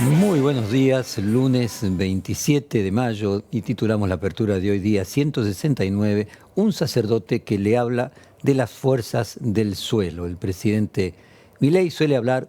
Muy buenos días, lunes 27 de mayo y titulamos la apertura de hoy día 169, un sacerdote que le habla de las fuerzas del suelo. El presidente Milei suele hablar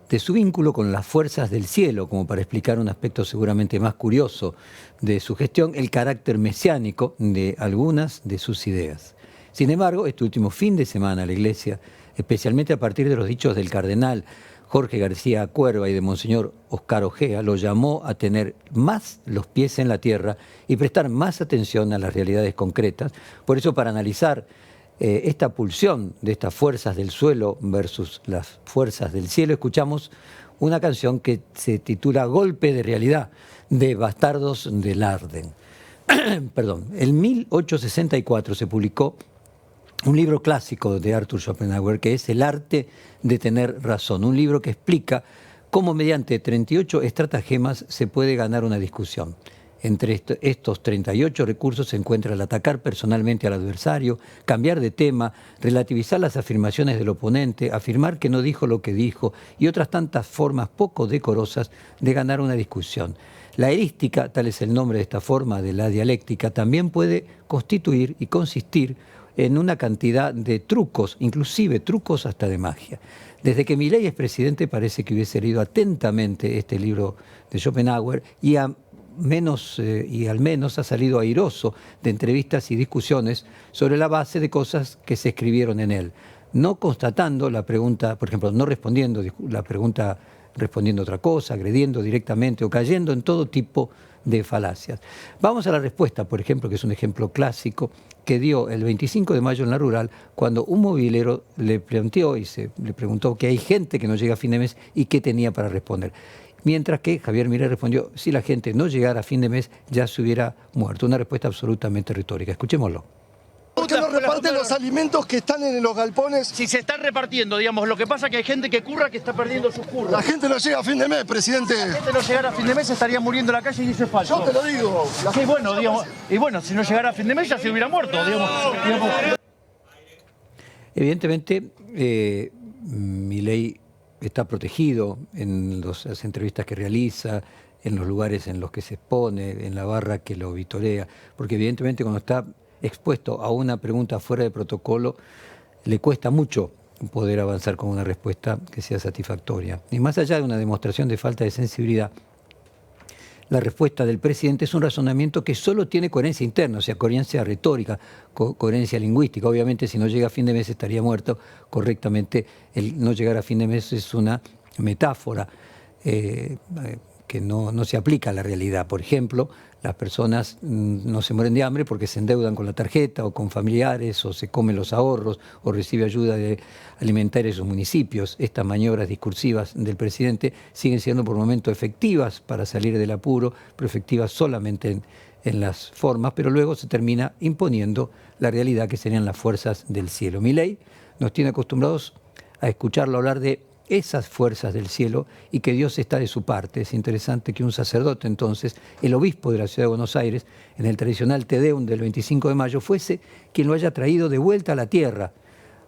de su vínculo con las fuerzas del cielo, como para explicar un aspecto seguramente más curioso de su gestión, el carácter mesiánico de algunas de sus ideas. Sin embargo, este último fin de semana la Iglesia, especialmente a partir de los dichos del cardenal Jorge García Cuerva y de Monseñor Oscar Ojea, lo llamó a tener más los pies en la tierra y prestar más atención a las realidades concretas. Por eso, para analizar esta pulsión de estas fuerzas del suelo versus las fuerzas del cielo, escuchamos una canción que se titula Golpe de Realidad, de Bastardos de Larden. Perdón, en 1864 se publicó un libro clásico de Arthur Schopenhauer, que es El arte de tener razón, un libro que explica cómo mediante 38 estratagemas se puede ganar una discusión. Entre estos 38 recursos se encuentra el atacar personalmente al adversario, cambiar de tema, relativizar las afirmaciones del oponente, afirmar que no dijo lo que dijo y otras tantas formas poco decorosas de ganar una discusión. La erística, tal es el nombre de esta forma de la dialéctica, también puede constituir y consistir en una cantidad de trucos, inclusive trucos hasta de magia. Desde que Milei es presidente parece que hubiese leído atentamente este libro de Schopenhauer y al menos ha salido airoso de entrevistas y discusiones sobre la base de cosas que se escribieron en él, no constatando la pregunta, por ejemplo, no respondiendo la pregunta, respondiendo otra cosa, agrediendo directamente o cayendo en todo tipo de falacias. Vamos a la respuesta, por ejemplo, que es un ejemplo clásico que dio el 25 de mayo en La Rural, cuando un movilero le planteó y le preguntó que hay gente que no llega a fin de mes y qué tenía para responder. Mientras que Javier Milei respondió, si la gente no llegara a fin de mes ya se hubiera muerto. Una respuesta absolutamente retórica. Escuchémoslo. ¿Por qué no reparten los alimentos que están en los galpones? Si se están repartiendo, digamos, lo que pasa es que hay gente que curra que está perdiendo sus curras. La gente no llega a fin de mes, presidente. Si la gente no llegara a fin de mes estaría muriendo en la calle y eso es falso. Yo te lo digo. Sí, bueno, digamos, y bueno, si no llegara a fin de mes ya se hubiera muerto, digamos. Evidentemente, Milei está protegido en las entrevistas que realiza, en los lugares en los que se expone, en la barra que lo vitorea, porque evidentemente cuando está expuesto a una pregunta fuera de protocolo, le cuesta mucho poder avanzar con una respuesta que sea satisfactoria. Y más allá de una demostración de falta de sensibilidad, la respuesta del presidente es un razonamiento que solo tiene coherencia interna, o sea, coherencia retórica, coherencia lingüística. Obviamente, si no llega a fin de mes estaría muerto correctamente. El no llegar a fin de mes es una metáfora que no se aplica a la realidad. Por ejemplo, las personas no se mueren de hambre porque se endeudan con la tarjeta o con familiares o se comen los ahorros o recibe ayuda de alimentaria en sus municipios. Estas maniobras discursivas del presidente siguen siendo por momento efectivas para salir del apuro, pero efectivas solamente en las formas, pero luego se termina imponiendo la realidad que serían las fuerzas del cielo. Milei nos tiene acostumbrados a escucharlo hablar de esas fuerzas del cielo y que Dios está de su parte. Es interesante que un sacerdote entonces, el obispo de la ciudad de Buenos Aires, en el tradicional Te Deum del 25 de mayo, fuese quien lo haya traído de vuelta a la tierra.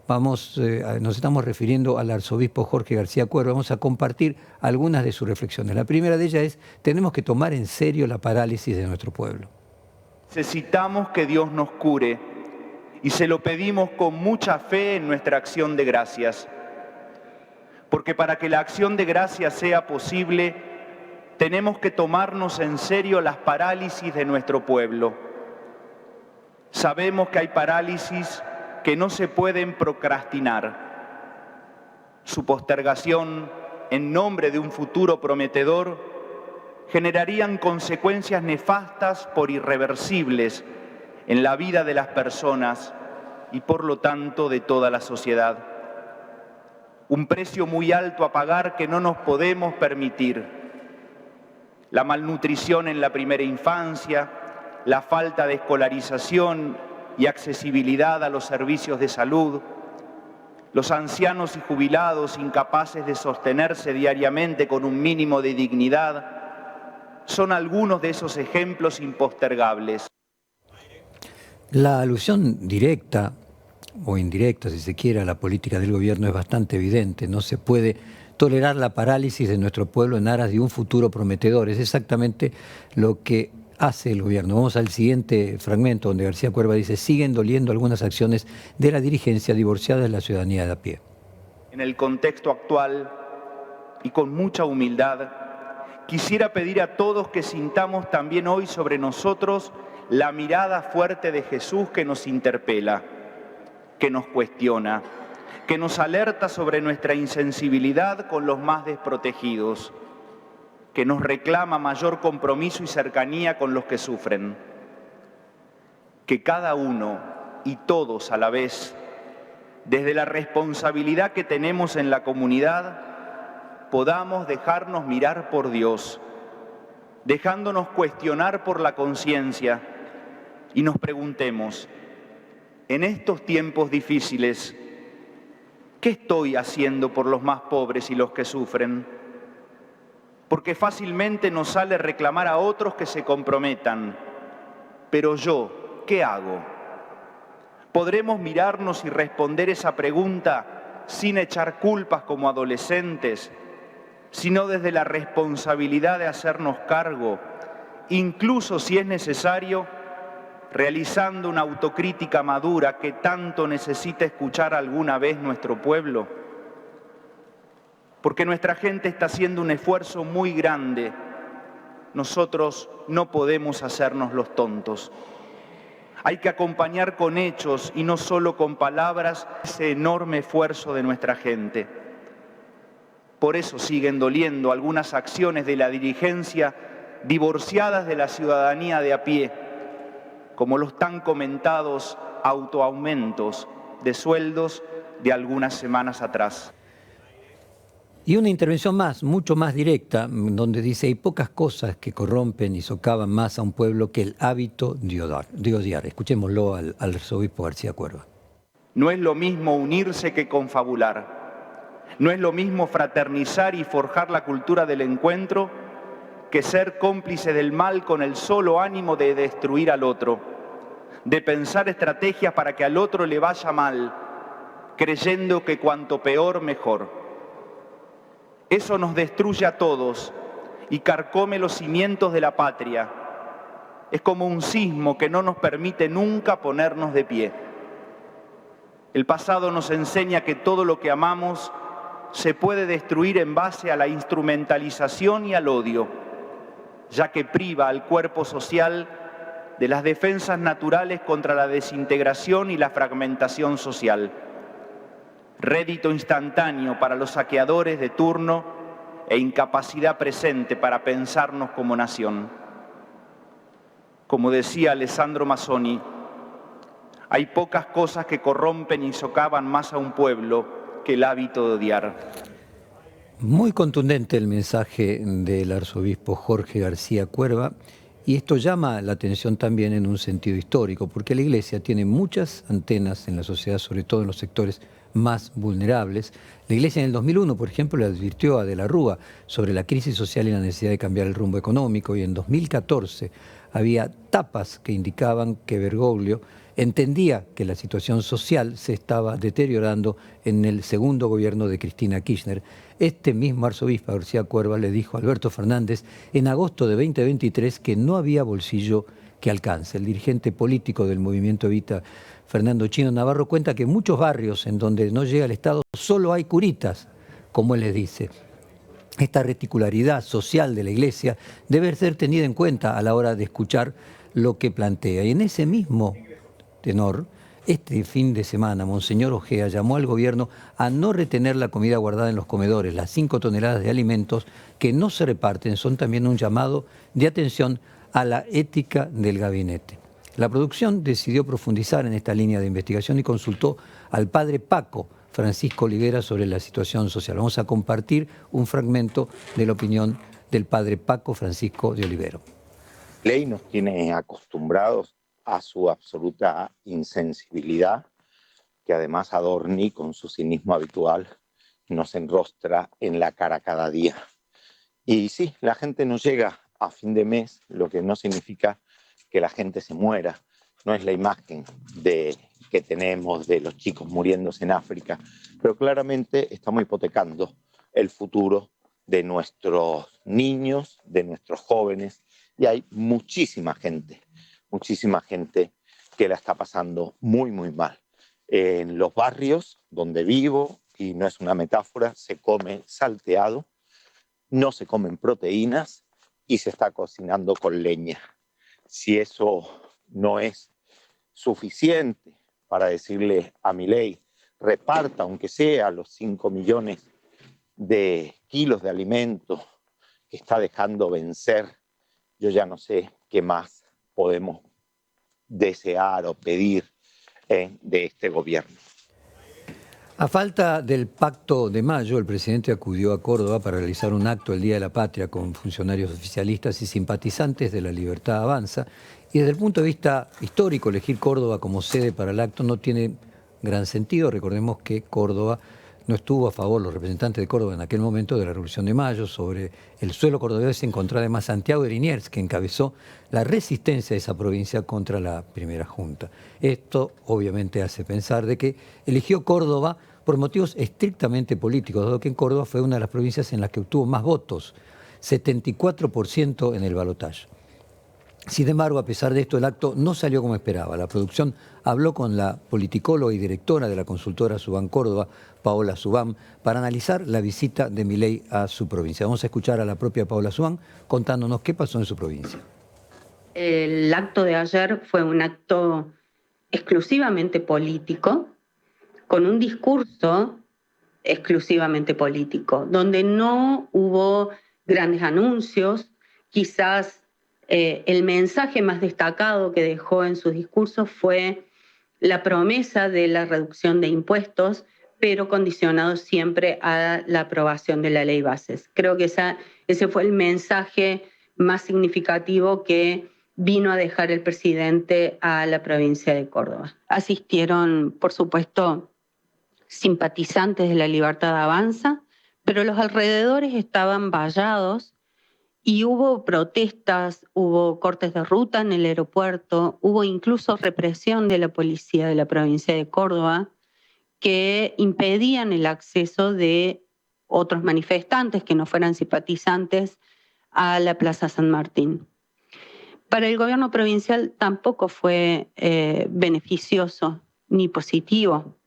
Nos estamos refiriendo al arzobispo Jorge García Cuerva. Vamos a compartir algunas de sus reflexiones. La primera de ellas es, tenemos que tomar en serio la parálisis de nuestro pueblo. Necesitamos que Dios nos cure y se lo pedimos con mucha fe en nuestra acción de gracias. Porque para que la acción de gracias sea posible, tenemos que tomarnos en serio las parálisis de nuestro pueblo. Sabemos que hay parálisis que no se pueden procrastinar. Su postergación en nombre de un futuro prometedor generarían consecuencias nefastas por irreversibles en la vida de las personas y por lo tanto de toda la sociedad. Un precio muy alto a pagar que no nos podemos permitir. La malnutrición en la primera infancia, la falta de escolarización y accesibilidad a los servicios de salud, los ancianos y jubilados incapaces de sostenerse diariamente con un mínimo de dignidad, son algunos de esos ejemplos impostergables. La alusión directa o indirecta, si se quiere, a la política del gobierno es bastante evidente. No se puede tolerar la parálisis de nuestro pueblo en aras de un futuro prometedor. Es exactamente lo que hace el gobierno. Vamos al siguiente fragmento donde García Cuerva dice: siguen doliendo algunas acciones de la dirigencia divorciada de la ciudadanía de a pie. En el contexto actual y con mucha humildad, quisiera pedir a todos que sintamos también hoy sobre nosotros la mirada fuerte de Jesús que nos interpela, que nos cuestiona, que nos alerta sobre nuestra insensibilidad con los más desprotegidos, que nos reclama mayor compromiso y cercanía con los que sufren. Que cada uno y todos a la vez, desde la responsabilidad que tenemos en la comunidad, podamos dejarnos mirar por Dios, dejándonos cuestionar por la conciencia y nos preguntemos, en estos tiempos difíciles, ¿qué estoy haciendo por los más pobres y los que sufren? Porque fácilmente nos sale reclamar a otros que se comprometan. Pero yo, ¿qué hago? ¿Podremos mirarnos y responder esa pregunta sin echar culpas como adolescentes, sino desde la responsabilidad de hacernos cargo, incluso si es necesario, realizando una autocrítica madura que tanto necesita escuchar alguna vez nuestro pueblo? Porque nuestra gente está haciendo un esfuerzo muy grande. Nosotros no podemos hacernos los tontos. Hay que acompañar con hechos y no solo con palabras ese enorme esfuerzo de nuestra gente. Por eso siguen doliendo algunas acciones de la dirigencia divorciadas de la ciudadanía de a pie, como los tan comentados autoaumentos de sueldos de algunas semanas atrás. Y una intervención más, mucho más directa, donde dice: hay pocas cosas que corrompen y socavan más a un pueblo que el hábito de odiar. Escuchémoslo al arzobispo García Cuerva. No es lo mismo unirse que confabular. No es lo mismo fraternizar y forjar la cultura del encuentro que ser cómplice del mal con el solo ánimo de destruir al otro, de pensar estrategias para que al otro le vaya mal, creyendo que cuanto peor, mejor. Eso nos destruye a todos y carcome los cimientos de la patria. Es como un sismo que no nos permite nunca ponernos de pie. El pasado nos enseña que todo lo que amamos se puede destruir en base a la instrumentalización y al odio, ya que priva al cuerpo social de las defensas naturales contra la desintegración y la fragmentación social. Rédito instantáneo para los saqueadores de turno e incapacidad presente para pensarnos como nación. Como decía Alessandro Mazzoni, hay pocas cosas que corrompen y socavan más a un pueblo que el hábito de odiar. Muy contundente el mensaje del arzobispo Jorge García Cuerva, y esto llama la atención también en un sentido histórico, porque la Iglesia tiene muchas antenas en la sociedad, sobre todo en los sectores más vulnerables. La Iglesia en el 2001, por ejemplo, le advirtió a De la Rúa sobre la crisis social y la necesidad de cambiar el rumbo económico, y en 2014 había tapas que indicaban que Bergoglio entendía que la situación social se estaba deteriorando en el segundo gobierno de Cristina Kirchner. Este mismo arzobispo García Cuerva le dijo a Alberto Fernández en agosto de 2023 que no había bolsillo que alcance. El dirigente político del movimiento Evita, Fernando Chino Navarro, cuenta que en muchos barrios en donde no llega el Estado solo hay curitas, como él les dice. Esta reticularidad social de la Iglesia debe ser tenida en cuenta a la hora de escuchar lo que plantea. Y en ese mismo tenor, este fin de semana, Monseñor Ojea llamó al gobierno a no retener la comida guardada en los comedores. Las 5 toneladas de alimentos que no se reparten son también un llamado de atención a la ética del gabinete. La producción decidió profundizar en esta línea de investigación y consultó al padre Paco Francisco Olivera sobre la situación social. Vamos a compartir un fragmento de la opinión del padre Paco Francisco de Olivero. Ley nos tiene acostumbrados a su absoluta insensibilidad, que además Adorni, con su cinismo habitual, nos enrostra en la cara cada día. Y sí, la gente no llega a fin de mes, lo que no significa que la gente se muera. No es la imagen que tenemos de los chicos muriéndose en África, pero claramente estamos hipotecando el futuro de nuestros niños, de nuestros jóvenes, y hay muchísima gente que la está pasando muy, muy mal. En los barrios donde vivo, y no es una metáfora, se come salteado, no se comen proteínas y se está cocinando con leña. Si eso no es suficiente para decirle a Milei, reparta aunque sea los 5 millones de kilos de alimentos que está dejando vencer, yo ya no sé qué más podemos desear o pedir de este gobierno. A falta del Pacto de Mayo, el presidente acudió a Córdoba para realizar un acto el Día de la Patria con funcionarios oficialistas y simpatizantes de La Libertad Avanza. Y desde el punto de vista histórico, elegir Córdoba como sede para el acto no tiene gran sentido. Recordemos que Córdoba no estuvo a favor, los representantes de Córdoba en aquel momento, de la Revolución de Mayo. Sobre el suelo cordobés se encontró además Santiago de Liniers, que encabezó la resistencia de esa provincia contra la primera junta. Esto obviamente hace pensar de que eligió Córdoba por motivos estrictamente políticos, dado que en Córdoba fue una de las provincias en las que obtuvo más votos, 74% en el balotaje. Sin embargo, a pesar de esto, el acto no salió como esperaba. La producción habló con la politicóloga y directora de la consultora Subam Córdoba, Paola Subam, para analizar la visita de Milei a su provincia. Vamos a escuchar a la propia Paola Subam contándonos qué pasó en su provincia. El acto de ayer fue un acto exclusivamente político, con un discurso exclusivamente político, donde no hubo grandes anuncios. Quizás el mensaje más destacado que dejó en sus discursos fue la promesa de la reducción de impuestos, pero condicionado siempre a la aprobación de la ley bases. Creo que ese fue el mensaje más significativo que vino a dejar el presidente a la provincia de Córdoba. Asistieron, por supuesto, simpatizantes de La Libertad Avanza, pero los alrededores estaban vallados y hubo protestas, hubo cortes de ruta en el aeropuerto, hubo incluso represión de la policía de la provincia de Córdoba que impedían el acceso de otros manifestantes que no fueran simpatizantes a la Plaza San Martín. Para el gobierno provincial tampoco fue beneficioso ni positivo.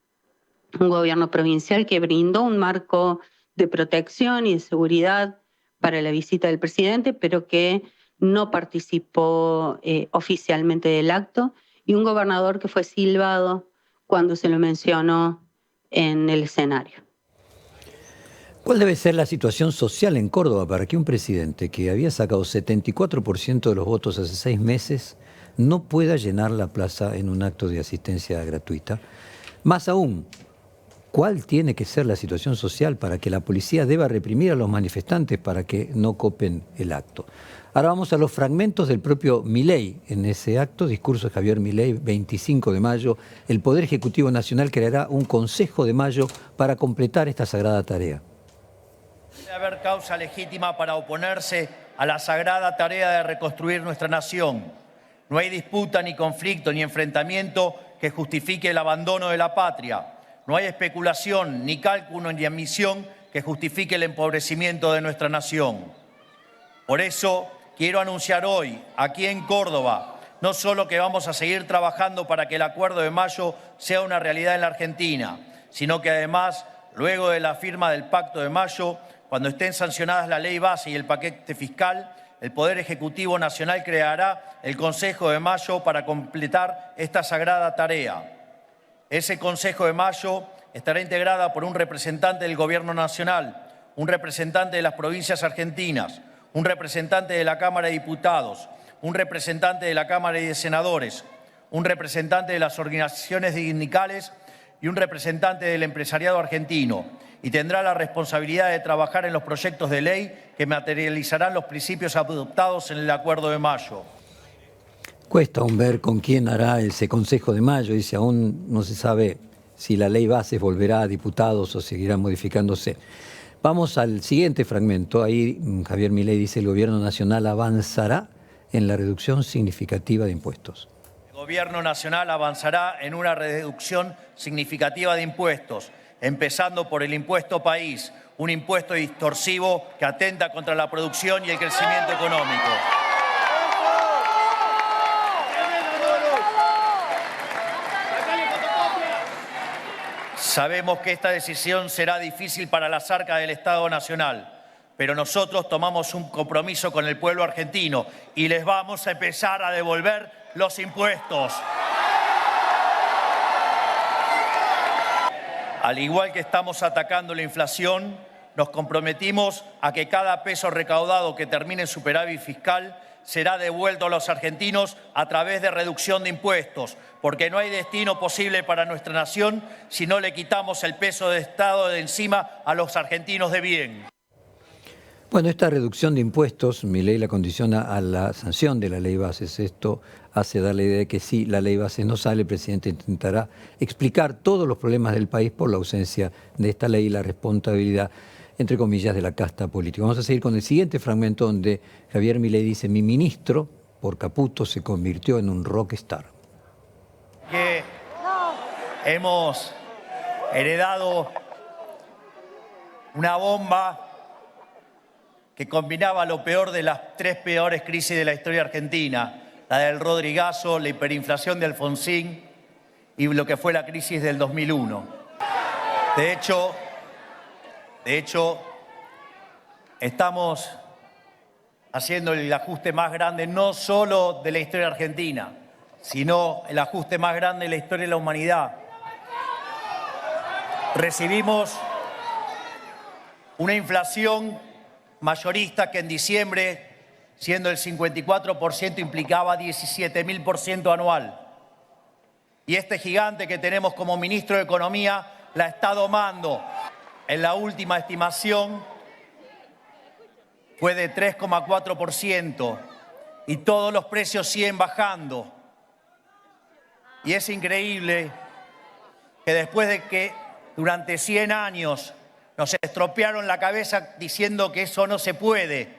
Un gobierno provincial que brindó un marco de protección y de seguridad para la visita del presidente, pero que no participó oficialmente del acto, y un gobernador que fue silbado cuando se lo mencionó en el escenario. ¿Cuál debe ser la situación social en Córdoba para que un presidente que había sacado 74% de los votos hace 6 meses no pueda llenar la plaza en un acto de asistencia gratuita? Más aún, ¿cuál tiene que ser la situación social para que la policía deba reprimir a los manifestantes para que no copen el acto? Ahora vamos a los fragmentos del propio Milei en ese acto, discurso de Javier Milei, 25 de mayo. El Poder Ejecutivo Nacional creará un Consejo de Mayo para completar esta sagrada tarea. Debe haber causa legítima para oponerse a la sagrada tarea de reconstruir nuestra nación. No hay disputa, ni conflicto, ni enfrentamiento que justifique el abandono de la patria. No hay especulación, ni cálculo, ni ambición que justifique el empobrecimiento de nuestra nación. Por eso quiero anunciar hoy, aquí en Córdoba, no solo que vamos a seguir trabajando para que el Acuerdo de Mayo sea una realidad en la Argentina, sino que además, luego de la firma del Pacto de Mayo, cuando estén sancionadas la ley base y el paquete fiscal, el Poder Ejecutivo Nacional creará el Consejo de Mayo para completar esta sagrada tarea. Ese Consejo de Mayo estará integrada por un representante del Gobierno Nacional, un representante de las provincias argentinas, un representante de la Cámara de Diputados, un representante de la Cámara de Senadores, un representante de las organizaciones sindicales y un representante del empresariado argentino, y tendrá la responsabilidad de trabajar en los proyectos de ley que materializarán los principios adoptados en el Acuerdo de Mayo. Cuesta aún ver con quién hará ese Consejo de Mayo, dice, aún no se sabe si la ley base volverá a diputados o seguirá modificándose. Vamos al siguiente fragmento. Ahí Javier Milei dice: el gobierno nacional avanzará en la reducción significativa de impuestos. El gobierno nacional avanzará en una reducción significativa de impuestos, empezando por el impuesto país, un impuesto distorsivo que atenta contra la producción y el crecimiento económico. Sabemos que esta decisión será difícil para las arcas del Estado Nacional, pero nosotros tomamos un compromiso con el pueblo argentino y les vamos a empezar a devolver los impuestos. Al igual que estamos atacando la inflación, nos comprometimos a que cada peso recaudado que termine en superávit fiscal será devuelto a los argentinos a través de reducción de impuestos, porque no hay destino posible para nuestra nación si no le quitamos el peso de Estado de encima a los argentinos de bien. Bueno, esta reducción de impuestos, Milei la condiciona a la sanción de la ley Bases. Esto hace dar la idea de que si la ley Bases no sale, el presidente intentará explicar todos los problemas del país por la ausencia de esta ley y la responsabilidad, entre comillas, de la casta política. Vamos a seguir con el siguiente fragmento donde Javier Milei dice: mi ministro, por Caputo, se convirtió en un rockstar. Que hemos heredado una bomba que combinaba lo peor de las tres peores crisis de la historia argentina, la del Rodrigazo, la hiperinflación de Alfonsín y lo que fue la crisis del 2001. De hecho, estamos haciendo el ajuste más grande no solo de la historia argentina, sino el ajuste más grande de la historia de la humanidad. Recibimos una inflación mayorista que en diciembre, siendo el 54%, implicaba 17.000% anual. Y este gigante que tenemos como ministro de Economía la está domando. En la última estimación fue de 3,4% y todos los precios siguen bajando. Y es increíble que después de que durante 100 años nos estropearon la cabeza diciendo que eso no se puede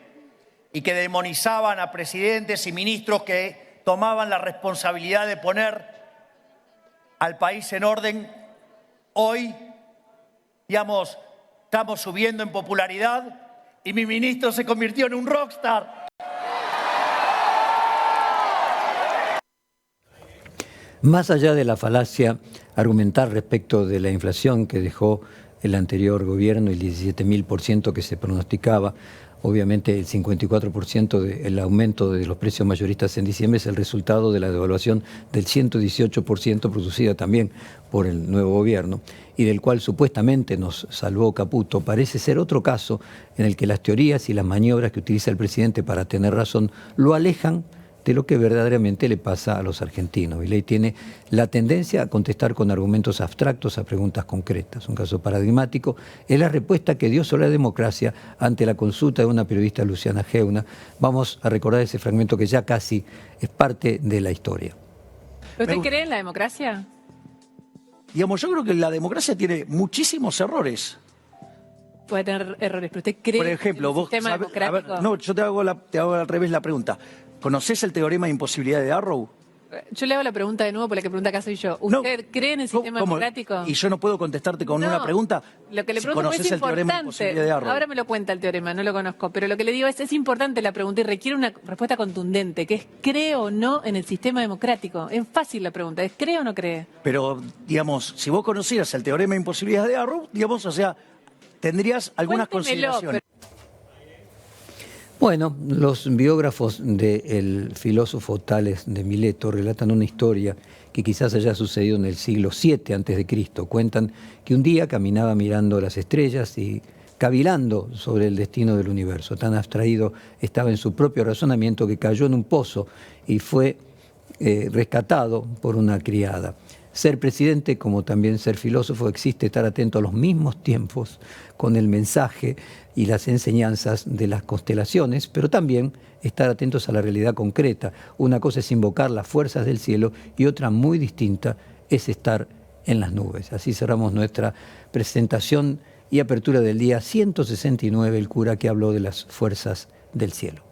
y que demonizaban a presidentes y ministros que tomaban la responsabilidad de poner al país en orden, hoy, digamos, estamos subiendo en popularidad y mi ministro se convirtió en un rockstar. Más allá de la falacia argumentar respecto de la inflación que dejó el anterior gobierno, el 17.000% que se pronosticaba, obviamente el 54% del aumento de los precios mayoristas en diciembre es el resultado de la devaluación del 118% producida también por el nuevo gobierno y del cual supuestamente nos salvó Caputo. Parece ser otro caso en el que las teorías y las maniobras que utiliza el presidente para tener razón lo alejan de lo que verdaderamente le pasa a los argentinos. Milei tiene la tendencia a contestar con argumentos abstractos a preguntas concretas. Un caso paradigmático es la respuesta que dio sobre la democracia ante la consulta de una periodista, Luciana Geuna. Vamos a recordar ese fragmento que ya casi es parte de la historia. ¿Usted cree en la democracia? Digamos, yo creo que la democracia tiene muchísimos errores. Puede tener errores, pero ¿usted cree Por ejemplo, en el vos sistema sabés, democrático? a ver, no, yo te hago al revés la pregunta. ¿Conocés el teorema de imposibilidad de Arrow? Yo le hago la pregunta de nuevo, por la que pregunta acá soy yo. ¿Usted cree en el sistema democrático? ¿Y yo no puedo contestarte con una pregunta? Lo que le si pregunto es el teorema de imposibilidad de importante. Arrow. Ahora me lo cuenta el teorema, no lo conozco. Pero lo que le digo es importante la pregunta y requiere una respuesta contundente, que es ¿cree o no en el sistema democrático? Es fácil la pregunta, ¿es cree o no cree? Pero, digamos, si vos conocieras el teorema de imposibilidad de Arrow, digamos, o sea, tendrías algunas Cuéntemelo, consideraciones. Bueno, los biógrafos del filósofo Tales de Mileto relatan una historia que quizás haya sucedido en el siglo VII a.C. Cuentan que un día caminaba mirando las estrellas y cavilando sobre el destino del universo. Tan abstraído estaba en su propio razonamiento que cayó en un pozo y fue rescatado por una criada. Ser presidente, como también ser filósofo, existe estar atento a los mismos tiempos con el mensaje y las enseñanzas de las constelaciones, pero también estar atentos a la realidad concreta. Una cosa es invocar las fuerzas del cielo y otra muy distinta es estar en las nubes. Así cerramos nuestra presentación y apertura del día 169, el cura que habló de las fuerzas del cielo.